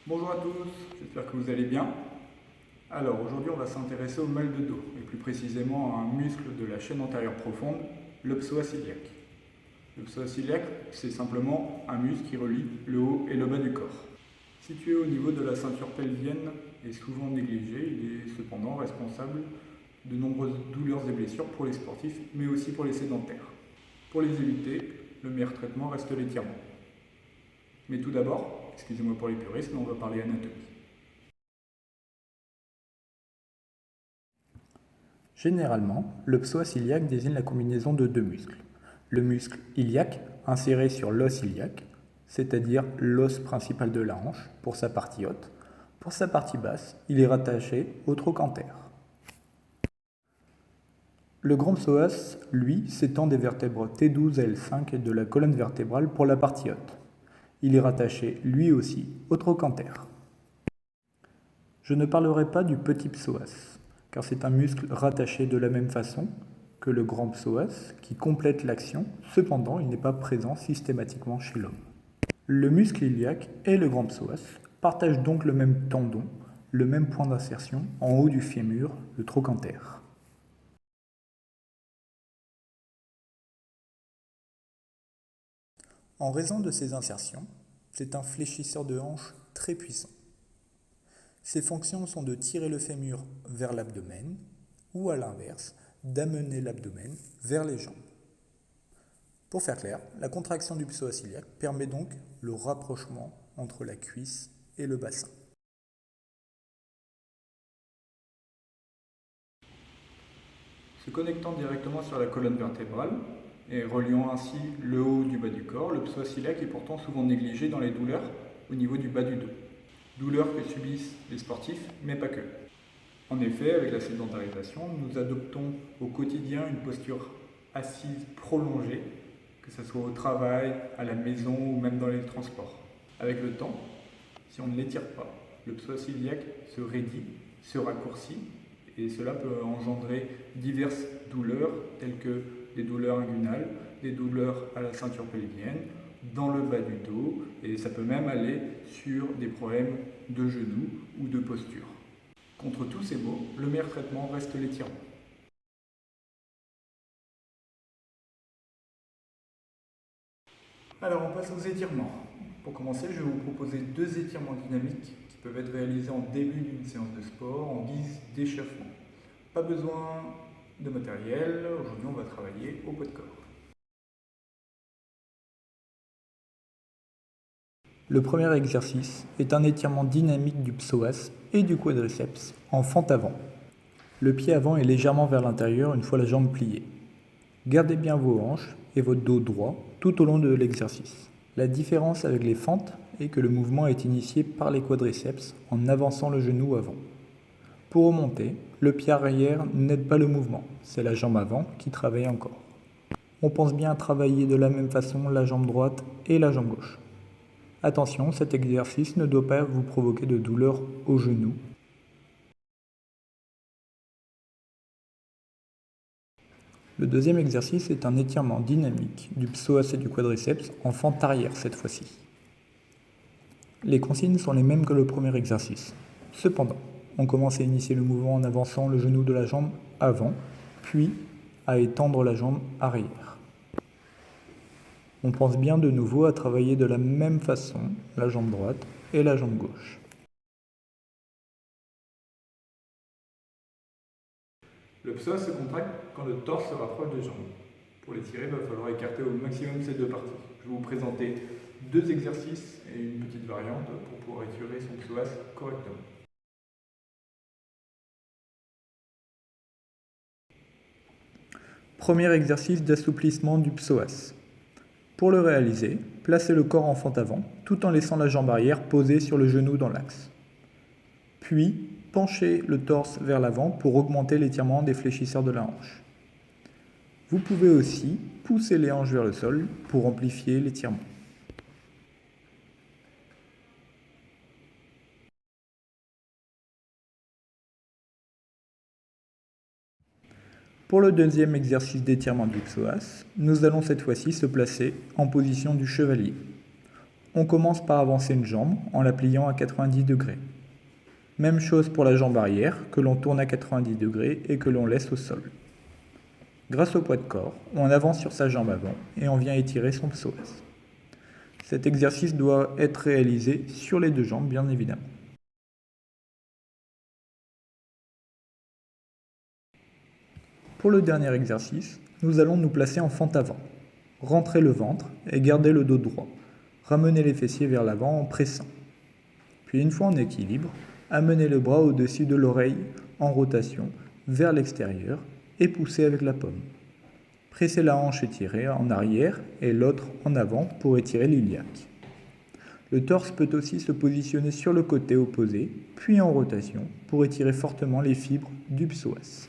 Bonjour à tous, j'espère que vous allez bien. Alors aujourd'hui on va s'intéresser au mal de dos, et plus précisément à un muscle de la chaîne antérieure profonde, le psoas iliaque. Le psoas iliaque, c'est simplement un muscle qui relie le haut et le bas du corps. Situé au niveau de la ceinture pelvienne et souvent négligé, il est cependant responsable de nombreuses douleurs et blessures pour les sportifs, mais aussi pour les sédentaires. Pour les éviter, le meilleur traitement reste l'étirement. Mais tout d'abord, excusez-moi pour les puristes, mais on va parler anatomie. Généralement, le psoas iliaque désigne la combinaison de deux muscles. Le muscle iliaque, inséré sur l'os iliaque, c'est-à-dire l'os principal de la hanche, pour sa partie haute. Pour sa partie basse, il est rattaché au trochanter. Le grand psoas, lui, s'étend des vertèbres T12 à L5 et de la colonne vertébrale pour la partie haute. Il est rattaché, lui aussi, au trochanter. Je ne parlerai pas du petit psoas, car c'est un muscle rattaché de la même façon que le grand psoas qui complète l'action, cependant il n'est pas présent systématiquement chez l'homme. Le muscle iliaque et le grand psoas partagent donc le même tendon, le même point d'insertion en haut du fémur, le trochanter. En raison de ces insertions, c'est un fléchisseur de hanche très puissant. Ses fonctions sont de tirer le fémur vers l'abdomen ou à l'inverse, d'amener l'abdomen vers les jambes. Pour faire clair, la contraction du psoas iliaque permet donc le rapprochement entre la cuisse et le bassin. Se connectant directement sur la colonne vertébrale et reliant ainsi le haut du bas du corps, le psoas iliaque est pourtant souvent négligé dans les douleurs au niveau du bas du dos. Douleurs que subissent les sportifs, mais pas que. En effet, avec la sédentarisation, nous adoptons au quotidien une posture assise prolongée, que ce soit au travail, à la maison ou même dans les transports. Avec le temps, si on ne l'étire pas, le psoas iliaque se raidit, se raccourcit, et cela peut engendrer diverses douleurs, telles que des douleurs inguinales, des douleurs à la ceinture pelvienne, dans le bas du dos, et ça peut même aller sur des problèmes de genoux ou de posture. Contre tous ces maux, le meilleur traitement reste l'étirement. Alors on passe aux étirements. Pour commencer, je vais vous proposer deux étirements dynamiques qui peuvent être réalisés en début d'une séance de sport en guise d'échauffement. Pas besoin de matériel, aujourd'hui on va travailler au poids de corps. Le premier exercice est un étirement dynamique du psoas et du quadriceps en fente avant. Le pied avant est légèrement vers l'intérieur une fois la jambe pliée. Gardez bien vos hanches et votre dos droit tout au long de l'exercice. La différence avec les fentes est que le mouvement est initié par les quadriceps en avançant le genou avant. Pour remonter, le pied arrière n'aide pas le mouvement, c'est la jambe avant qui travaille encore. On pense bien à travailler de la même façon la jambe droite et la jambe gauche. Attention, cet exercice ne doit pas vous provoquer de douleur au genou. Le deuxième exercice est un étirement dynamique du psoas et du quadriceps en fente arrière cette fois-ci. Les consignes sont les mêmes que le premier exercice. Cependant, on commence à initier le mouvement en avançant le genou de la jambe avant, puis à étendre la jambe arrière. On pense bien de nouveau à travailler de la même façon la jambe droite et la jambe gauche. Le psoas se contracte quand le torse se rapproche des jambes. Pour l'étirer, il va falloir écarter au maximum ces deux parties. Je vais vous présenter deux exercices et une petite variante pour pouvoir étirer son psoas correctement. Premier exercice d'assouplissement du psoas. Pour le réaliser, placez le corps en fente avant tout en laissant la jambe arrière posée sur le genou dans l'axe. Puis, penchez le torse vers l'avant pour augmenter l'étirement des fléchisseurs de la hanche. Vous pouvez aussi pousser les hanches vers le sol pour amplifier l'étirement. Pour le deuxième exercice d'étirement du psoas, nous allons cette fois-ci se placer en position du chevalier. On commence par avancer une jambe en la pliant à 90 degrés. Même chose pour la jambe arrière que l'on tourne à 90 degrés et que l'on laisse au sol. Grâce au poids de corps, on avance sur sa jambe avant et on vient étirer son psoas. Cet exercice doit être réalisé sur les deux jambes bien évidemment. Pour le dernier exercice, nous allons nous placer en fente avant. Rentrer le ventre et garder le dos droit. Ramener les fessiers vers l'avant en pressant. Puis une fois en équilibre, amener le bras au-dessus de l'oreille en rotation vers l'extérieur et pousser avec la paume. Presser la hanche étirée en arrière et l'autre en avant pour étirer l'iliaque. Le torse peut aussi se positionner sur le côté opposé, puis en rotation pour étirer fortement les fibres du psoas.